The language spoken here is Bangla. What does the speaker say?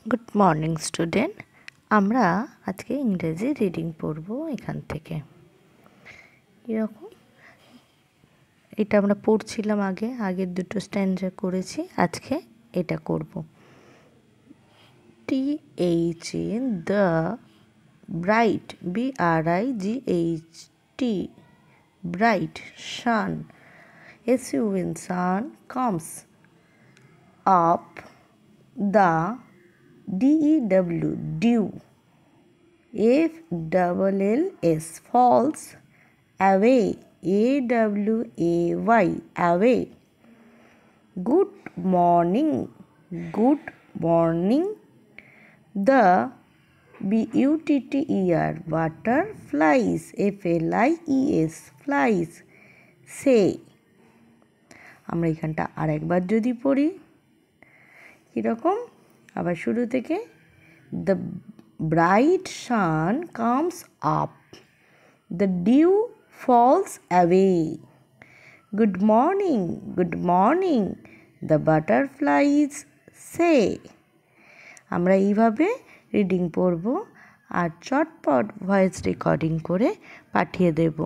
Good morning student. আমরা আজকে ইংরেজি রিডিং পড়ব এখান থেকে। এরকম এটা আমরা পড়ছিলাম আগের দুটো স্ট্যান্ডার্ড করেছি, আজকে এটা করব। THE the bright BRIGHT bright sun SUN sun comes up the DEW dew FLLS falls away AWAY away. Good morning the BUTTER butterflies FLIES flies say। আমরা এখানটা আরেকবার যদি পড়ি কীরকম, আবার শুরু থেকে। The bright sun comes up the dew falls away. Good morning the butterflies say. আমরা এইভাবে রিডিং পড়ব আর চটপট ভয়েস রেকর্ডিং করে পাঠিয়ে দেব।